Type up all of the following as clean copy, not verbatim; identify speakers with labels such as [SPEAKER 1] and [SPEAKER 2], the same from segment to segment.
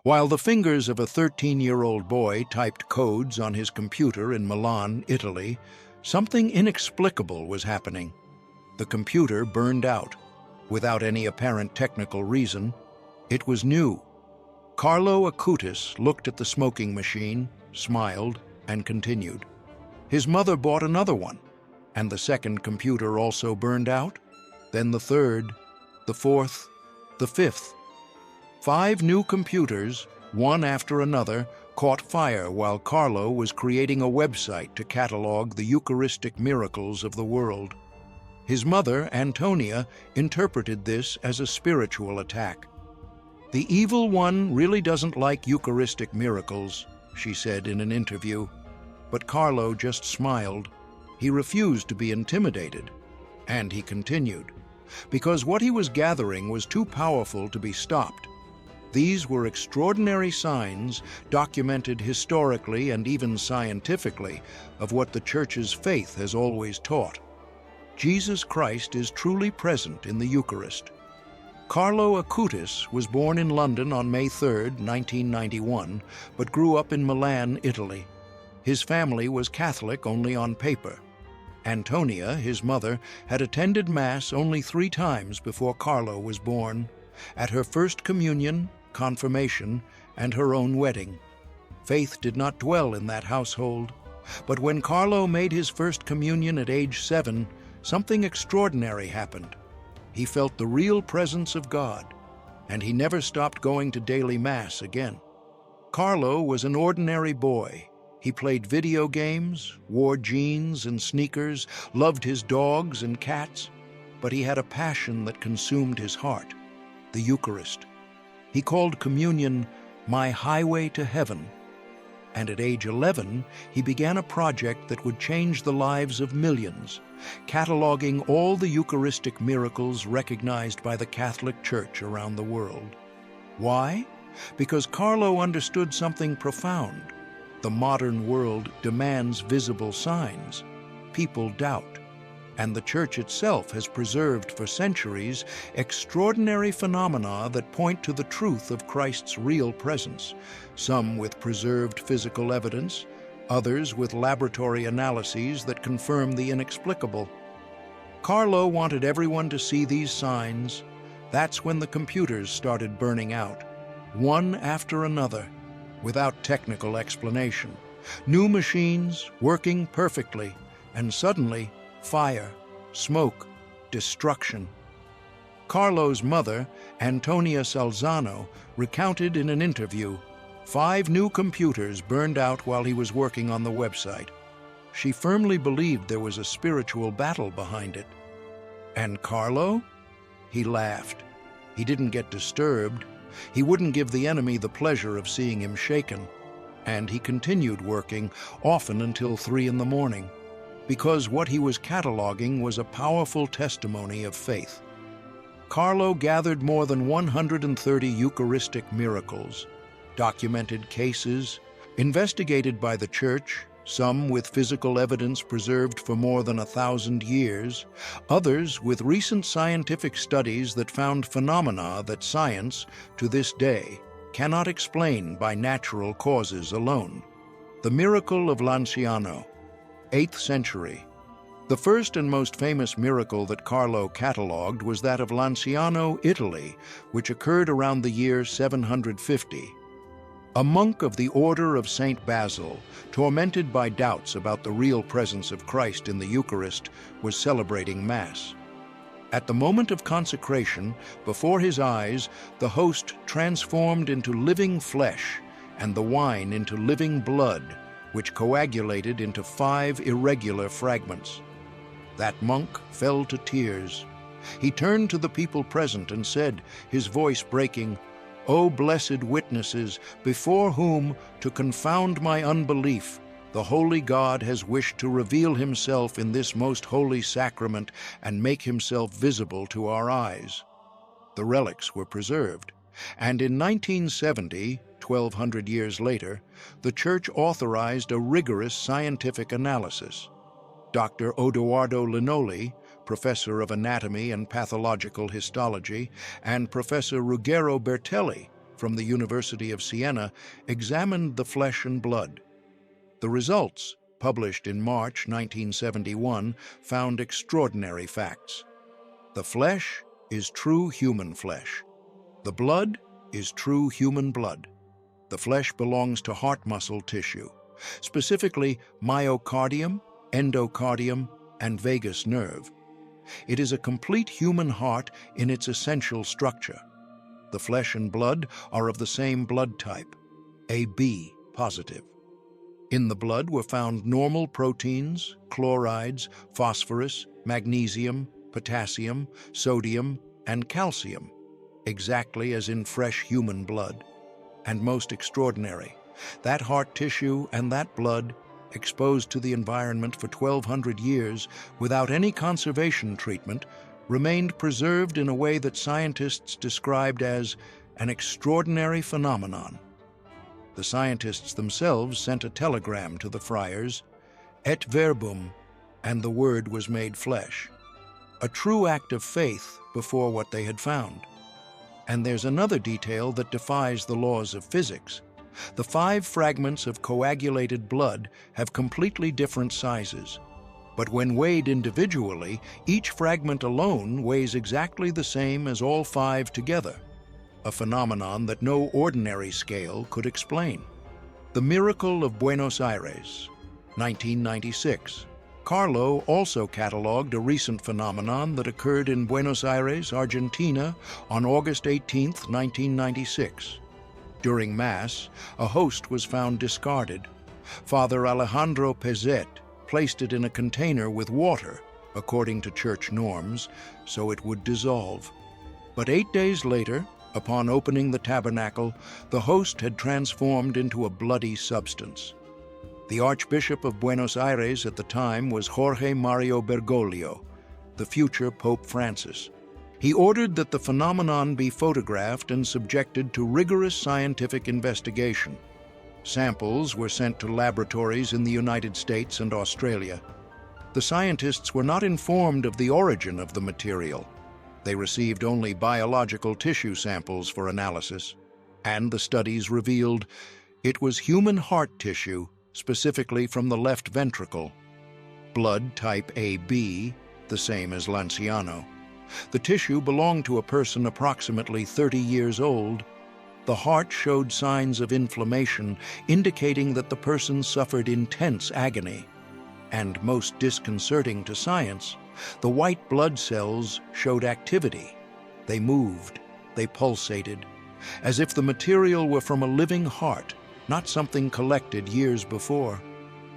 [SPEAKER 1] While the fingers of a 13-year-old boy typed codes on his computer in Milan, Italy, something inexplicable was happening. The computer burned out, without any apparent technical reason. It was new. Carlo Acutis looked at the smoking machine, smiled, and continued. His mother bought another one, and the second computer also burned out. Then the third, the fourth, the fifth. 5 new computers, one after another, caught fire while Carlo was creating a website to catalog the Eucharistic miracles of the world. His mother, Antonia, interpreted this as a spiritual attack. "The evil one really doesn't like Eucharistic miracles," she said in an interview. But Carlo just smiled. He refused to be intimidated. And he continued, because what he was gathering was too powerful to be stopped. These were extraordinary signs, documented historically and even scientifically, of what the Church's faith has always taught. Jesus Christ is truly present in the Eucharist. Carlo Acutis was born in London on May 3, 1991, but grew up in Milan, Italy. His family was Catholic only on paper. Antonia, his mother, had attended Mass only 3 times before Carlo was born, at her first communion, confirmation, and her own wedding. Faith did not dwell in that household, but when Carlo made his first communion at age 7, something extraordinary happened. He felt the real presence of God, and he never stopped going to daily Mass again. Carlo was an ordinary boy. He played video games, wore jeans and sneakers, loved his dogs and cats, but he had a passion that consumed his heart: the Eucharist. He called communion "my highway to heaven." And at age 11, he began a project that would change the lives of millions, cataloging all the Eucharistic miracles recognized by the Catholic Church around the world. Why? Because Carlo understood something profound. The modern world demands visible signs. People doubt. And the Church itself has preserved for centuries extraordinary phenomena that point to the truth of Christ's real presence, some with preserved physical evidence, others with laboratory analyses that confirm the inexplicable. Carlo wanted everyone to see these signs. That's when the computers started burning out, one after another, without technical explanation. New machines working perfectly, and suddenly, fire, smoke, destruction. Carlo's mother, Antonia Salzano, recounted in an interview, 5 new computers burned out while he was working on the website. She firmly believed there was a spiritual battle behind it. And Carlo? He laughed. He didn't get disturbed. He wouldn't give the enemy the pleasure of seeing him shaken. And he continued working, often until 3 in the morning. Because what he was cataloging was a powerful testimony of faith. Carlo gathered more than 130 Eucharistic miracles, documented cases, investigated by the Church, some with physical evidence preserved for more than 1,000 years, others with recent scientific studies that found phenomena that science, to this day, cannot explain by natural causes alone. The miracle of Lanciano, 8th century. The first and most famous miracle that Carlo catalogued was that of Lanciano, Italy, which occurred around the year 750. A monk of the Order of Saint Basil, tormented by doubts about the real presence of Christ in the Eucharist, was celebrating Mass. At the moment of consecration, before his eyes, the host transformed into living flesh and the wine into living blood, which coagulated into 5 irregular fragments. That monk fell to tears. He turned to the people present and said, his voice breaking, "O blessed witnesses, before whom, to confound my unbelief, the Holy God has wished to reveal himself in this most holy sacrament and make himself visible to our eyes." The relics were preserved, and in 1970, 1,200 years later, the Church authorized a rigorous scientific analysis. Dr. Odoardo Linoli, professor of anatomy and pathological histology, and Professor Ruggero Bertelli, from the University of Siena examined the flesh and blood. The results, published in March 1971, found extraordinary facts. The flesh is true human flesh. The blood is true human blood. The flesh belongs to heart muscle tissue, specifically myocardium, endocardium, and vagus nerve. It is a complete human heart in its essential structure. The flesh and blood are of the same blood type, AB positive. In the blood were found normal proteins, chlorides, phosphorus, magnesium, potassium, sodium, and calcium, exactly as in fresh human blood. And most extraordinary, that heart tissue and that blood, exposed to the environment for 1,200 years without any conservation treatment, remained preserved in a way that scientists described as an extraordinary phenomenon. The scientists themselves sent a telegram to the friars, et verbum, and the word was made flesh. A true act of faith before what they had found. And there's another detail that defies the laws of physics. The 5 fragments of coagulated blood have completely different sizes. But when weighed individually, each fragment alone weighs exactly the same as all 5 together, a phenomenon that no ordinary scale could explain. The miracle of Buenos Aires, 1996. Carlo also catalogued a recent phenomenon that occurred in Buenos Aires, Argentina, on August 18, 1996. During Mass, a host was found discarded. Father Alejandro Pezet placed it in a container with water, according to church norms, so it would dissolve. But 8 days later, upon opening the tabernacle, the host had transformed into a bloody substance. The Archbishop of Buenos Aires at the time was Jorge Mario Bergoglio, the future Pope Francis. He ordered that the phenomenon be photographed and subjected to rigorous scientific investigation. Samples were sent to laboratories in the United States and Australia. The scientists were not informed of the origin of the material. They received only biological tissue samples for analysis, and the studies revealed it was human heart tissue, specifically from the left ventricle. Blood type AB, the same as Lanciano. The tissue belonged to a person approximately 30 years old. The heart showed signs of inflammation, indicating that the person suffered intense agony. And most disconcerting to science, the white blood cells showed activity. They moved, they pulsated, as if the material were from a living heart, not something collected years before.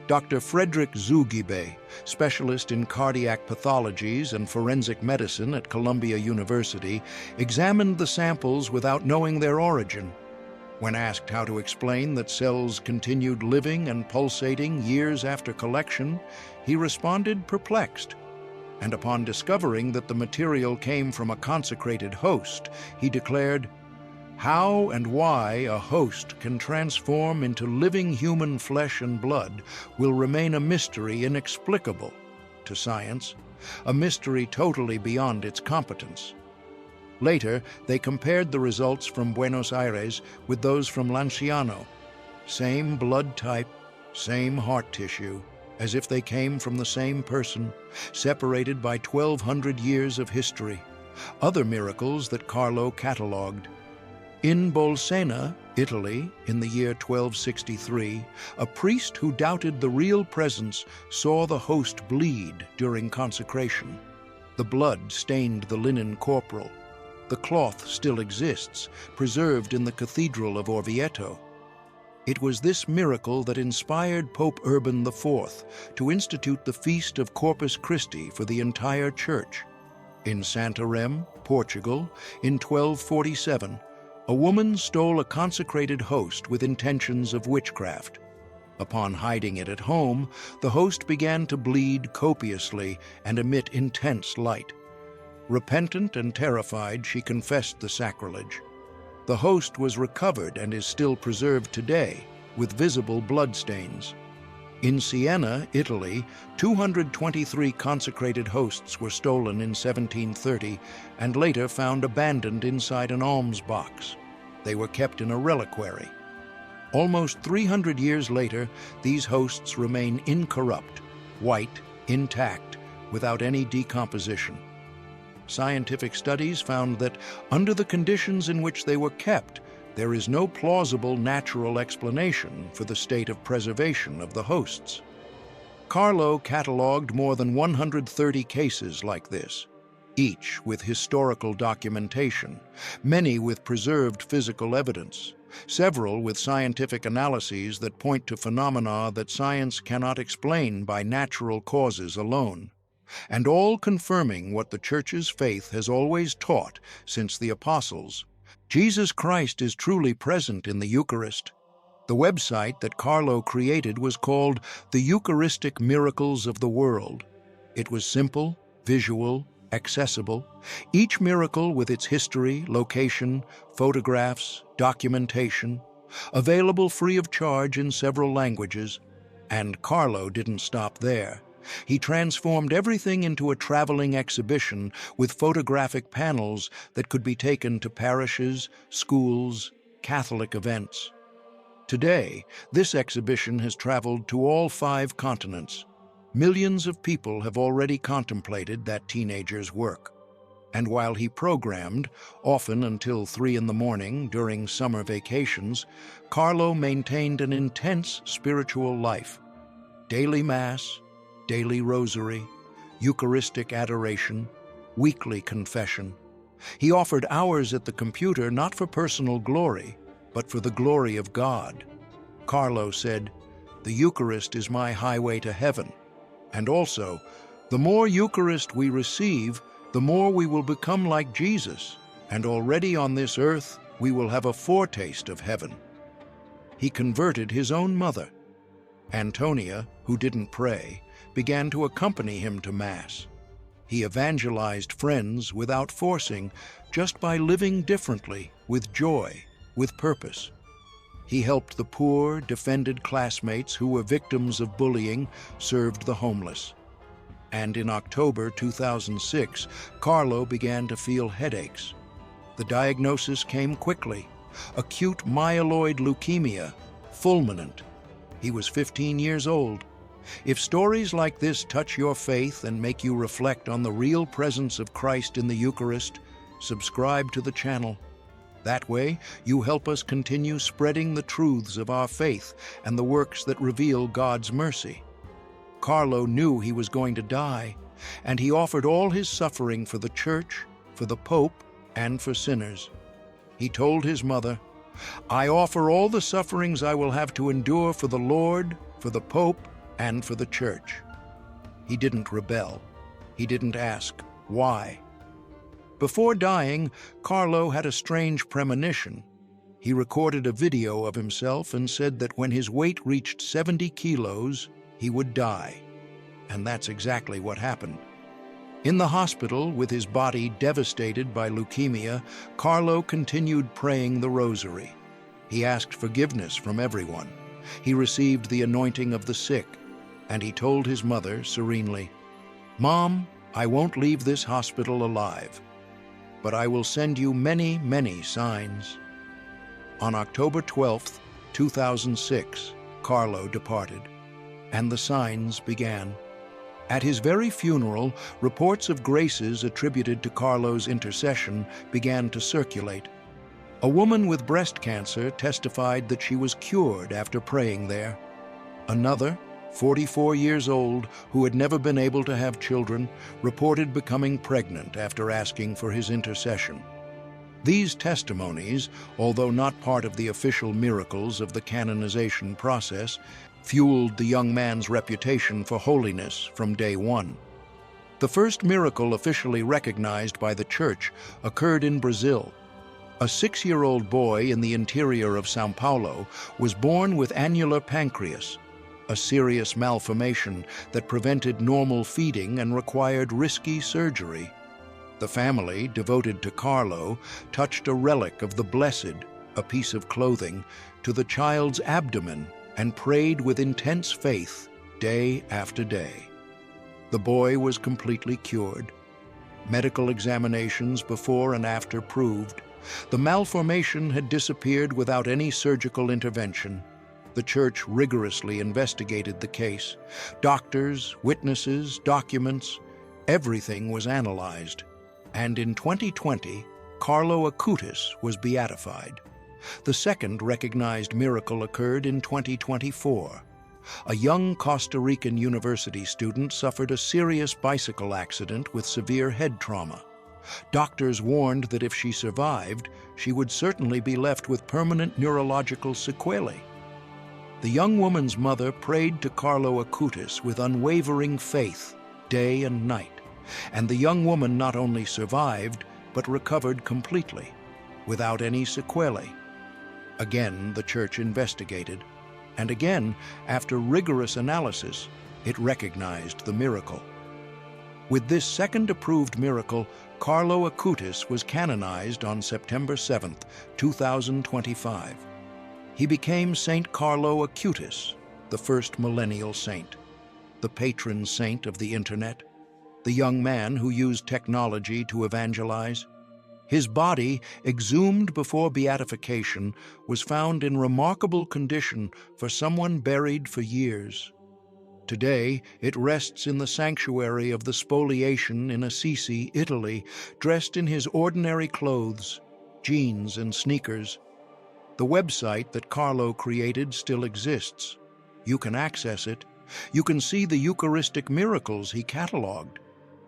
[SPEAKER 1] Dr. Frederick Zugibe, specialist in cardiac pathologies and forensic medicine at Columbia University, examined the samples without knowing their origin. When asked how to explain that cells continued living and pulsating years after collection, he responded perplexed. And upon discovering that the material came from a consecrated host, he declared, "How and why a host can transform into living human flesh and blood will remain a mystery inexplicable to science, a mystery totally beyond its competence." Later, they compared the results from Buenos Aires with those from Lanciano. Same blood type, same heart tissue, as if they came from the same person, separated by 1,200 years of history. Other miracles that Carlo catalogued. In Bolsena, Italy, in the year 1263, a priest who doubted the real presence saw the host bleed during consecration. The blood stained the linen corporal. The cloth still exists, preserved in the Cathedral of Orvieto. It was this miracle that inspired Pope Urban IV to institute the Feast of Corpus Christi for the entire Church. In Santarém, Portugal, in 1247, a woman stole a consecrated host with intentions of witchcraft. Upon hiding it at home, the host began to bleed copiously and emit intense light. Repentant and terrified, she confessed the sacrilege. The host was recovered and is still preserved today, with visible bloodstains. In Siena, Italy, 223 consecrated hosts were stolen in 1730 and later found abandoned inside an alms box. They were kept in a reliquary. Almost 300 years later, these hosts remain incorrupt, white, intact, without any decomposition. Scientific studies found that, under the conditions in which they were kept, there is no plausible natural explanation for the state of preservation of the hosts. Carlo cataloged more than 130 cases like this, each with historical documentation, many with preserved physical evidence, several with scientific analyses that point to phenomena that science cannot explain by natural causes alone, and all confirming what the Church's faith has always taught since the Apostles. Jesus Christ is truly present in the Eucharist. The website that Carlo created was called The Eucharistic Miracles of the World. It was simple, visual, accessible, each miracle with its history, location, photographs, documentation, available free of charge in several languages. And Carlo didn't stop there. He transformed everything into a traveling exhibition with photographic panels that could be taken to parishes, schools, Catholic events. Today, this exhibition has traveled to all 5 continents. Millions of people have already contemplated that teenager's work. And while he programmed, often until 3 in the morning during summer vacations, Carlo maintained an intense spiritual life. Daily Mass, daily rosary, Eucharistic adoration, weekly confession. He offered hours at the computer not for personal glory, but for the glory of God. Carlo said, "The Eucharist is my highway to heaven." And also, the more Eucharist we receive, the more we will become like Jesus, and already on this earth we will have a foretaste of heaven. He converted his own mother. Antonia, who didn't pray, began to accompany him to Mass. He evangelized friends without forcing, just by living differently, with joy, with purpose. He helped the poor, defended classmates who were victims of bullying, served the homeless. And in October 2006, Carlo began to feel headaches. The diagnosis came quickly: acute myeloid leukemia, fulminant. He was 15 years old. If stories like this touch your faith and make you reflect on the real presence of Christ in the Eucharist, subscribe to the channel. That way, you help us continue spreading the truths of our faith and the works that reveal God's mercy. Carlo knew he was going to die, and he offered all his suffering for the Church, for the Pope, and for sinners. He told his mother, "I offer all the sufferings I will have to endure for the Lord, for the Pope, and for the Church." He didn't rebel. He didn't ask, why? Before dying, Carlo had a strange premonition. He recorded a video of himself and said that when his weight reached 70 kilos, he would die. And that's exactly what happened. In the hospital, with his body devastated by leukemia, Carlo continued praying the rosary. He asked forgiveness from everyone. He received the anointing of the sick, and he told his mother serenely, "Mom, I won't leave this hospital alive, but I will send you many, many signs." On October 12, 2006, Carlo departed, and the signs began. At his very funeral, reports of graces attributed to Carlo's intercession began to circulate. A woman with breast cancer testified that she was cured after praying there. Another, 44 years old, who had never been able to have children, reported becoming pregnant after asking for his intercession. These testimonies, although not part of the official miracles of the canonization process, fueled the young man's reputation for holiness from day one. The first miracle officially recognized by the Church occurred in Brazil. A 6-year-old boy in the interior of Saint Paulo was born with annular pancreas, a serious malformation that prevented normal feeding and required risky surgery. The family, devoted to Carlo, touched a relic of the Blessed, a piece of clothing, to the child's abdomen and prayed with intense faith day after day. The boy was completely cured. Medical examinations before and after proved The malformation had disappeared without any surgical intervention. The church rigorously investigated the case. Doctors, witnesses, documents, everything was analyzed. And in 2020, Carlo Acutis was beatified. The second recognized miracle occurred in 2024. A young Costa Rican university student suffered a serious bicycle accident with severe head trauma. Doctors warned that if she survived, she would certainly be left with permanent neurological sequelae. The young woman's mother prayed to Carlo Acutis with unwavering faith, day and night, and the young woman not only survived, but recovered completely, without any sequelae. Again, the church investigated, and again, after rigorous analysis, it recognized the miracle. With this second approved miracle, Carlo Acutis was canonized on September 7, 2025. He became Saint Carlo Acutis, the first millennial saint, the patron saint of the internet, the young man who used technology to evangelize. His body, exhumed before beatification, was found in remarkable condition for someone buried for years. Today, it rests in the sanctuary of the Spoliation in Assisi, Italy, dressed in his ordinary clothes, jeans and sneakers. The website that Carlo created still exists. You can access it. You can see the Eucharistic miracles he cataloged.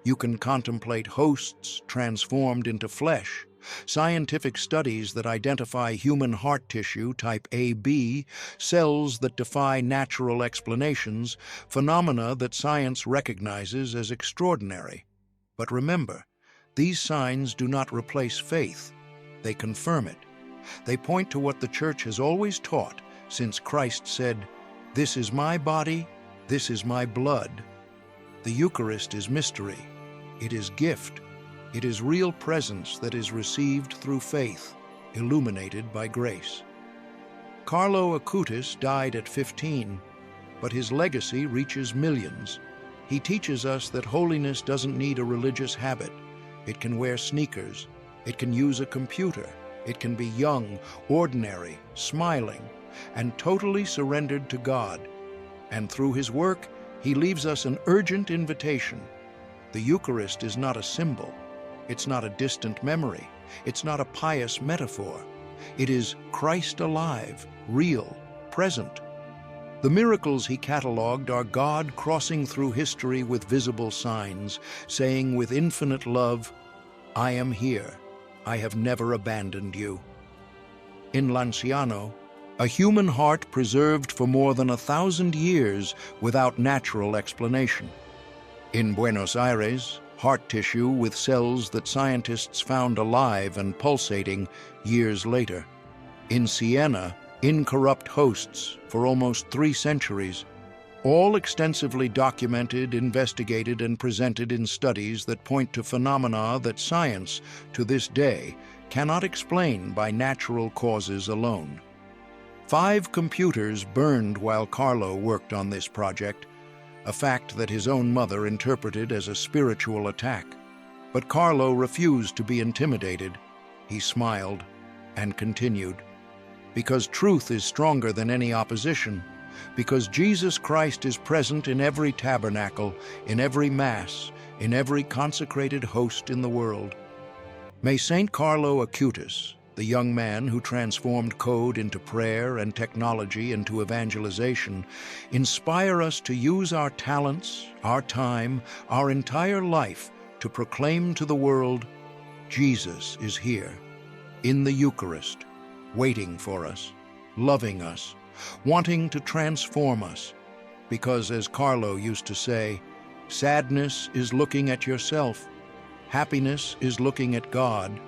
[SPEAKER 1] You can contemplate hosts transformed into flesh, scientific studies that identify human heart tissue type AB, cells that defy natural explanations, phenomena that science recognizes as extraordinary. But remember, these signs do not replace faith. They confirm it. They point to what the Church has always taught, since Christ said, "This is my body, this is my blood." The Eucharist is mystery. It is gift. It is real presence that is received through faith, illuminated by grace. Carlo Acutis died at 15, but his legacy reaches millions. He teaches us that holiness doesn't need a religious habit. It can wear sneakers. It can use a computer. It can be young, ordinary, smiling, and totally surrendered to God. And through his work, he leaves us an urgent invitation. The Eucharist is not a symbol. It's not a distant memory. It's not a pious metaphor. It is Christ alive, real, present. The miracles he cataloged are God crossing through history with visible signs, saying with infinite love, "I am here. I have never abandoned you." In Lanciano, a human heart preserved for more than 1,000 years without natural explanation. In Buenos Aires, heart tissue with cells that scientists found alive and pulsating years later. In Siena, incorrupt hosts for almost 3 centuries, all extensively documented, investigated, and presented in studies that point to phenomena that science, to this day, cannot explain by natural causes alone. 5 computers burned while Carlo worked on this project, a fact that his own mother interpreted as a spiritual attack. But Carlo refused to be intimidated. He smiled and continued. Because truth is stronger than any opposition, because Jesus Christ is present in every tabernacle, in every Mass, in every consecrated host in the world. May Saint Carlo Acutis, the young man who transformed code into prayer and technology into evangelization, inspire us to use our talents, our time, our entire life to proclaim to the world, Jesus is here, in the Eucharist, waiting for us, loving us, wanting to transform us. Because, as Carlo used to say, sadness is looking at yourself, happiness is looking at God,